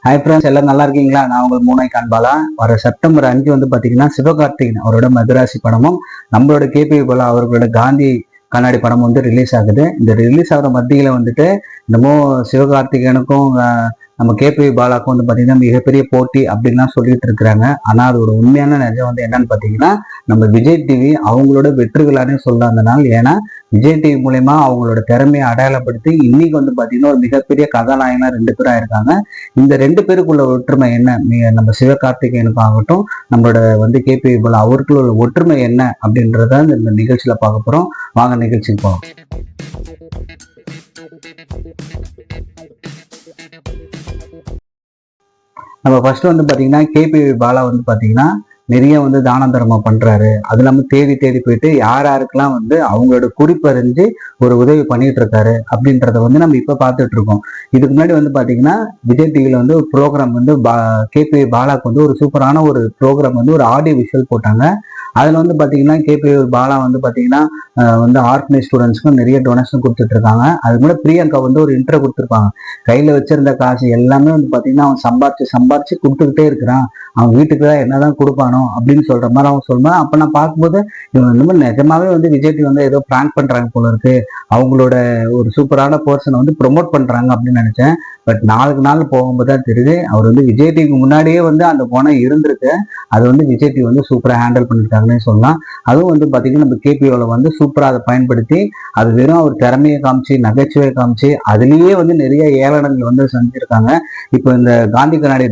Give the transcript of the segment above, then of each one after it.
Hi friends, எல்லாம் நல்லா இருக்கீங்களா? நான் உங்கள் மூனை காண்பாலா. வர செப்டம்பர் 5 வந்து பார்த்தீங்கன்னா சிவகார்த்திகேயன் அவரோட மதுராசி படமும் நம்மளோட கேபி பாலா அவர்களோட காந்தி கண்ணாடி படம் வந்து ரிலீஸ் ஆகுது. இந்த ரிலீஸ் ஆகிற மத்தியில வந்துட்டு இன்னமும் சிவகார்த்திகேயனுக்கும் நம்ம கேபி பாலாவுக்கும் வந்து பார்த்தீங்கன்னா மிகப்பெரிய போட்டி அப்படின்லாம் சொல்லிட்டு இருக்கிறாங்க. ஆனால் அதோட உண்மையான நிஜம் வந்து என்னன்னு பார்த்தீங்கன்னா நம்ம விஜய் டிவி அவங்களோட வெற்றிகளானே சொல்லலாம் அந்த நாள். ஏன்னா விஜய் டிவி மூலயமா அவங்களோட திறமையை அடையாளப்படுத்தி இன்னைக்கு வந்து பார்த்தீங்கன்னா ஒரு மிகப்பெரிய கதாநாயகனா 2 பேரா இருக்காங்க. இந்த 2 பேருக்குள்ள ஒற்றுமை என்ன, நம்ம சிவகார்த்திகேயனுக்கும் ஆகட்டும் நம்மளோட வந்து கேபி பாலா அவருக்குள்ள ஒற்றுமை என்ன அப்படின்றத இந்த நிகழ்ச்சியில பார்க்க போறோம். வாங்க நிகழ்ச்சிக்கு போகலாம். நம்ம ஃபர்ஸ்ட் வந்து பாத்தீங்கன்னா கேபி பாலா வந்து பாத்தீங்கன்னா நிறைய வந்து தான தர்மம் பண்றாரு. அது இல்லாம தேடி தேடி போயிட்டு யார் யாருக்கெல்லாம் வந்து அவங்களோட குறிப்பறிஞ்சு ஒரு உதவி பண்ணிட்டு இருக்காரு அப்படின்றத வந்து நம்ம இப்ப பார்த்துட்டு இருக்கோம். இதுக்கு முன்னாடி வந்து பாத்தீங்கன்னா விஜய் டிவில வந்து ஒரு ப்ரோக்ராம் வந்து கேபி பாலாக்கு வந்து ஒரு சூப்பரான ஒரு ப்ரோக்ராம் வந்து ஒரு ஆடியோ விஷுவல் போட்டாங்க. அதுல வந்து பாத்தீங்கன்னா கேபி பாலா வந்து பாத்தீங்கன்னா வந்து ஆர்ஃபனேஜ் ஸ்டூடெண்ட்ஸ்க்கும் நிறைய டொனேஷன் கொடுத்துட்டு இருக்காங்க. அது கூட பிரியங்கா வந்து ஒரு இன்ட்ரோ கொடுத்துருப்பாங்க. கையில வச்சிருந்த காசு எல்லாமே வந்து பாத்தீங்கன்னா அவன் சம்பாரிச்சு கொடுத்துக்கிட்டே இருக்கிறான், அவன் வீட்டுக்கு தான் என்னதான் கொடுப்பானோ அப்படின்னு சொல்ற மாதிரி அவன் சொல்லுவான். அப்ப நான் பார்க்கும்போது இவன் இந்த மாதிரி நிஜமாவே வந்து விஜய் டிவி வந்து ஏதோ பிராங்க் பண்றாங்க போல இருக்கு, அவங்களோட ஒரு சூப்பரான பர்சனை வந்து ப்ரொமோட் பண்றாங்க அப்படின்னு நினைச்சேன். பட் நாளுக்கு நாள் போகும்போது தான் தெரியுது அவர் வந்து விஜய் டிவிக்கு முன்னாடியே வந்து அந்த பணம் இருந்திருக்கு. அது வந்து விஜய் டிவி வந்து சூப்பரா ஹேண்டில் பண்ணிருக்காங்கன்னு சொல்லலாம். அதுவும் வந்து பாத்தீங்கன்னா நம்ம கேபிஓல வந்து சூப்பரா அதை பயன்படுத்தி அது வெறும் அவர் திறமையை காமிச்சு நகைச்சுவையை காமிச்சு அதுலயே வந்து நிறைய ஏளனங்கள் வந்து செஞ்சிருக்காங்க. இப்போ இந்த காந்தி கண்ணாடி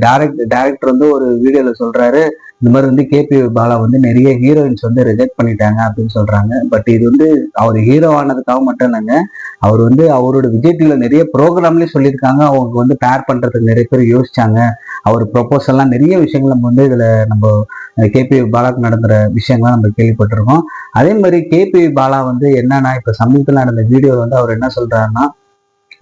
டைரக்டர் வந்து ஒரு வீடியோல சொல்றாரு, இந்த மாதிரி வந்து கேபி பாலா வந்து நிறைய ஹீரோயின்ஸ் வந்து ரிஜெக்ட் பண்ணிட்டாங்க அப்படின்னு சொல்றாங்க. பட் இது வந்து அவர் ஹீரோ ஆனதுக்காக மட்டும் இல்லைங்க, அவர் வந்து அவரோட விஜய் டிவில நிறைய ப்ரோக்ராம்லயும் சொல்லியிருக்காங்க. அவங்க வந்து பேர் பண்றதுக்கு நிறைய பேர் யோசிச்சாங்க. அவர் ப்ரொபோசல்லாம் நிறைய விஷயங்கள் நம்ம வந்து இதுல நம்ம கேபி பாலாக்கு நடந்துற விஷயங்கள்லாம் நம்ம கேள்விப்பட்டிருக்கோம். அதே மாதிரி கேபி பாலா வந்து என்னன்னா இப்ப சமீபத்தில் நடந்த வீடியோ வந்து அவர் என்ன சொல்றாருன்னா,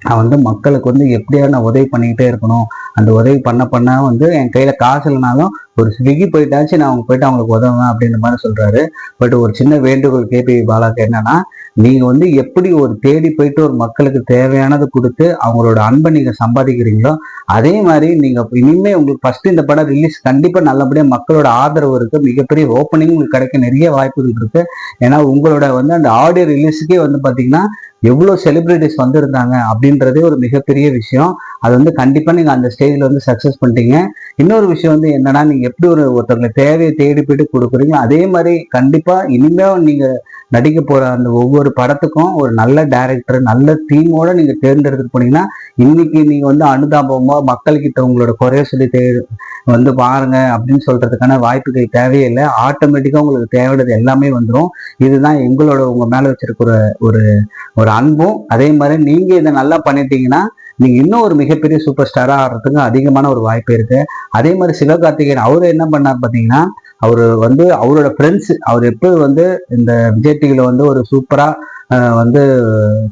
நான் வந்து மக்களுக்கு வந்து எப்படியாவது நான் உதவி பண்ணிக்கிட்டே இருக்கணும், அந்த உதவி பண்ண வந்து என் கையில காசு இல்லைனாலும் ஒரு ஸ்விக்கி போயிட்டாச்சு நான் அவங்க போயிட்டு அவங்களுக்கு உதவுவேன் அப்படின்ற மாதிரி சொல்றாரு. பட் ஒரு சின்ன வேண்டுகோள் கேபி பாலாக்கு என்னன்னா, நீங்க வந்து எப்படி ஒரு தேடி போயிட்டு ஒரு மக்களுக்கு தேவையானது கொடுத்து அவங்களோட அன்பை நீங்க சம்பாதிக்கிறீங்களோ அதே மாதிரி நீங்க இனிமே உங்களுக்கு ஃபர்ஸ்ட் இந்த படம் ரிலீஸ் கண்டிப்பா நல்லபடியா மக்களோட ஆதரவு இருக்கு, மிகப்பெரிய ஓப்பனிங் உங்களுக்கு கிடைக்க நிறைய வாய்ப்புகள் இருக்கு. ஏன்னா உங்களோட வந்து அந்த ஆடியோ ரிலீஸுக்கே வந்து பாத்தீங்கன்னா எவ்வளவு செலிபிரிட்டிஸ் வந்திருந்தாங்க அப்படின்றதே ஒரு மிகப்பெரிய விஷயம். அது வந்து கண்டிப்பா நீங்க அந்த ஸ்டேஜ்ல வந்து சக்சஸ் பண்ணிட்டீங்க. இன்னொரு விஷயம் வந்து என்னன்னா, நீங்க எப்படி ஒருத்தவங்களை தேவையை தேடி போயிட்டு கொடுக்குறீங்க அதே மாதிரி கண்டிப்பா இனிமே நீங்க நடிக்க போற அந்த ஒவ்வொரு படத்துக்கும் ஒரு நல்ல டைரக்டர் நல்ல டீமோட நீங்க தேர்ந்தெடுத்துட்டு போனீங்கன்னா இன்னைக்கு நீங்க வந்து அனுதாபமா மக்கள்கிட்ட உங்களோட குறைய சொல்லி வந்து பாருங்க அப்படின்னு சொல்றதுக்கான வாய்ப்புகள் தேவையில்லை. ஆட்டோமேட்டிக்கா உங்களுக்கு தேவையானது எல்லாமே வந்துடும். இதுதான் எங்களோட உங்க மேல வச்சிருக்கிற ஒரு ஒரு அன்பும். அதே மாதிரி நீங்க இதை நல்லா பண்ணிட்டீங்கன்னா நீங்க இன்னும் ஒரு மிகப்பெரிய சூப்பர் ஸ்டாரா ஆடுறதுக்கு அதிகமான ஒரு வாய்ப்பு இருக்கு. அதே மாதிரி சிவகார்த்திகேயன் அவரு என்ன பண்ணார் பாத்தீங்கன்னா, அவரு வந்து அவரோட ஃப்ரெண்ட்ஸ் அவர் எப்போ வந்து இந்த விஜய் டிவில வந்து ஒரு சூப்பரா வந்து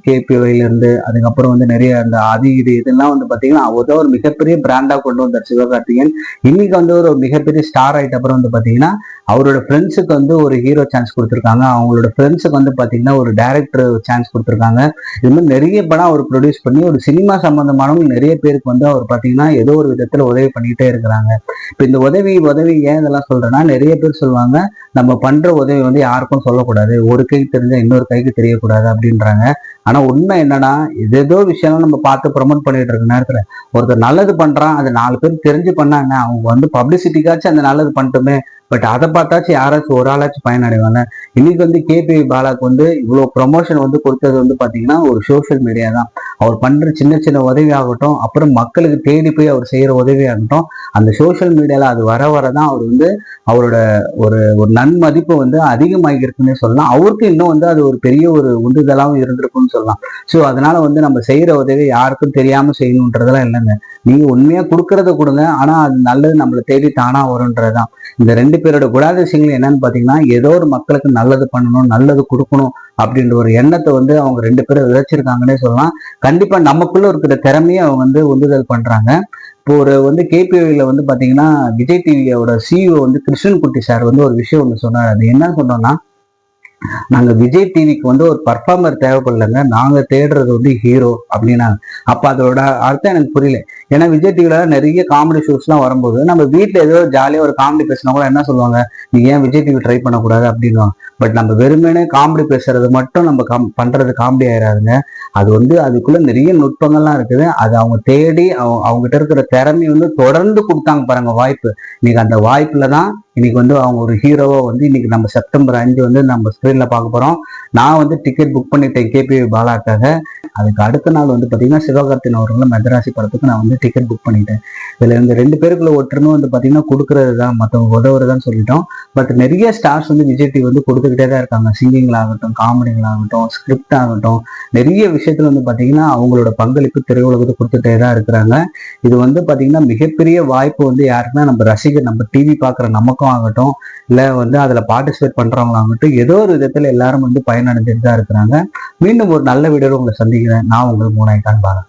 கேபிஒயில இருந்து அதுக்கப்புறம் வந்து நிறைய அந்த இது இதெல்லாம் வந்து பாத்தீங்கன்னா அவர் ஒரு மிகப்பெரிய பிராண்டா கொண்டு வந்தார் சிவகார்த்திகேயன். இன்னைக்கு வந்து ஒரு மிகப்பெரிய ஸ்டார் ஆயிட்ட அப்புறம் வந்து பாத்தீங்கன்னா அவரோட ஃப்ரெண்ட்ஸுக்கு வந்து ஒரு ஹீரோ சான்ஸ் கொடுத்துருக்காங்க, அவங்களோட ஃப்ரெண்ட்ஸுக்கு வந்து பாத்தீங்கன்னா ஒரு டைரக்டர் சான்ஸ் கொடுத்துருக்காங்க. இது மாதிரி நிறைய படம் அவர் ப்ரொடியூஸ் பண்ணி ஒரு சினிமா சம்பந்தமானவங்க நிறைய பேருக்கு வந்து அவர் பாத்தீங்கன்னா ஏதோ ஒரு விதத்துல உதவி பண்ணிக்கிட்டே இருக்கிறாங்க. இப்ப இந்த உதவி ஏன் இதெல்லாம் சொல்றேன்னா, நிறைய பேர் சொல்லுவாங்க நம்ம பண்ற உதவி வந்து யாருக்கும் சொல்லக்கூடாது, ஒரு கைக்கு தெரிஞ்ச இன்னொரு கைக்கு தெரியக்கூடாது அப்படின்றாங்க. ஆனா உண்மை என்னன்னா, ஏதோ விஷயம் நம்ம பார்த்து ப்ரொமோட் பண்ணிட்டு இருக்க நேரத்துல ஒருத்தர் நல்லது பண்றான், அது 4 பேர் தெரிஞ்சு பண்ணாங்க, அவங்க வந்து பப்ளிசிட்டிக்காச்சும் அந்த நல்லது பண்ணிட்டுமே, பட் அதை பார்த்தாச்சும் யாராச்சும் ஒரு ஆளாச்சும் பயனடைவாங்க. இன்னைக்கு வந்து கேபி பாலாக்கு வந்து இவ்வளவு ப்ரொமோஷன் வந்து கொடுத்தது வந்து பாத்தீங்கன்னா ஒரு சோசியல் மீடியா தான். அவர் பண்ற சின்ன சின்ன உதவி ஆகட்டும், அப்புறம் மக்களுக்கு தேடி போய் அவர் செய்யற உதவி ஆகட்டும், அந்த சோசியல் மீடியால அது வரதான் அவர் வந்து அவரோட ஒரு ஒரு நன்மதிப்பு வந்து அதிகமாகி இருக்குன்னே சொல்லலாம். அவருக்கு இன்னும் வந்து அது ஒரு பெரிய ஒரு உந்துதலாகவும் இருந்திருக்கும்னு சொல்லலாம். ஸோ அதனால வந்து நம்ம செய்யற உதவி யாருக்கும் தெரியாம செய்யணுன்றதெல்லாம் இல்லைங்க. நீங்க உண்மையா கொடுக்கறத கொடுங்க, ஆனா அது நல்லது நம்மளை தேடி தானா வரும்ன்றதுதான். இந்த 2 பேரோட குணாதிசயங்கள் என்னன்னு பாத்தீங்கன்னா, ஏதோ ஒரு மக்களுக்கு நல்லது பண்ணணும் நல்லது கொடுக்கணும் அப்படின்ற ஒரு எண்ணத்தை வந்து அவங்க 2 பேரும் விதைச்சிருக்காங்கன்னே சொல்லலாம். கண்டிப்பா நமக்குள்ள இருக்கிற திறமையை அவங்க வந்து உந்துதல் பண்றாங்க. இப்போ ஒரு வந்து கேபிஐல வந்து பாத்தீங்கன்னா விஜய் டிவியோட சிஇஓ வந்து கிருஷ்ணன்குட்டி சார் வந்து ஒரு விஷயம் ஒன்று சொன்னார். அது என்ன சொன்னோம்னா, நாங்க விஜய் டிவிக்கு வந்து ஒரு பர்ஃபார்மர் தேவைப்படலைங்க, நாங்க தேடுறது வந்து ஹீரோ அப்படின்னா. அப்ப அதோட அர்த்தம் எனக்கு புரியல. ஏன்னா விஜய் டிவில நிறைய காமெடி ஷோஸ்லாம் வரும்போது நம்ம வீட்டில் ஏதோ ஜாலியாக ஒரு காமெடி பேசினா கூட என்ன சொல்லுவாங்க, நீ ஏன் விஜய் டிவி ட்ரை பண்ணக்கூடாது அப்படின்வாங்க. பட் நம்ம வெறுமனே காமெடி பேசுறது மட்டும் நம்ம பண்றது காமெடி ஆயிடாதுங்க. அது வந்து அதுக்குள்ள நிறைய நுட்பங்கள்லாம் இருக்குது. அது அவங்க தேடி அவங்ககிட்ட இருக்கிற திறமை வந்து தொடர்ந்து கொடுத்தாங்க பாருங்க வாய்ப்பு. இன்னைக்கு அந்த வாய்ப்புல தான் இன்னைக்கு வந்து அவங்க ஒரு ஹீரோவா வந்து இன்னைக்கு நம்ம செப்டம்பர் 5 வந்து நம்ம ஸ்கிரீன்ல பார்க்க போறோம். நான் வந்து டிக்கெட் புக் பண்ணிட்டேன் கேபி பாலாக்காக. அதுக்கு அடுத்த நாள் வந்து பாத்தீங்கன்னா சிவகார்த்தின் அவர்களும் மெதராசி படத்துக்கு நான் வந்து டிக்கெட் புக் பண்ணிட்டேன். இதுல இந்த 2 பேருக்குள்ள ஒற்றுமை வந்து பாத்தீங்கன்னா கொடுக்கறது தான், மற்றவங்க உதவுறதுதான் சொல்லிட்டோம். பட் நிறைய ஸ்டார்ஸ் வந்து விஜய் டிவி வந்து கொடுத்துக்கிட்டே தான் இருக்காங்க. சிங்கிங்களாகட்டும், காமெடிங்களாகட்டும், ஸ்கிரிப்ட் ஆகட்டும், நிறைய விஷயத்துல வந்து பாத்தீங்கன்னா அவங்களோட பங்களிப்பு திரையுலகத்துக்கு கொடுத்துட்டே தான் இருக்கிறாங்க. இது வந்து பாத்தீங்கன்னா மிகப்பெரிய வாய்ப்பு வந்து யாருக்குன்னா நம்ம ரசிகர், நம்ம டிவி பார்க்குற நமக்கும் ஆகட்டும், இல்லை வந்து அதில் பார்ட்டிசிபேட் பண்ணுறவங்களாகட்டும், ஏதோ ஒரு விதத்தில் எல்லாரும் வந்து பயனடைஞ்சிட்டு தான் இருக்கிறாங்க. மீண்டும் ஒரு நல்ல வீடியோவில் உங்களை சந்திக்கிறேன். நான் உங்களுக்கு மூணாயிட்டான் பாருங்க.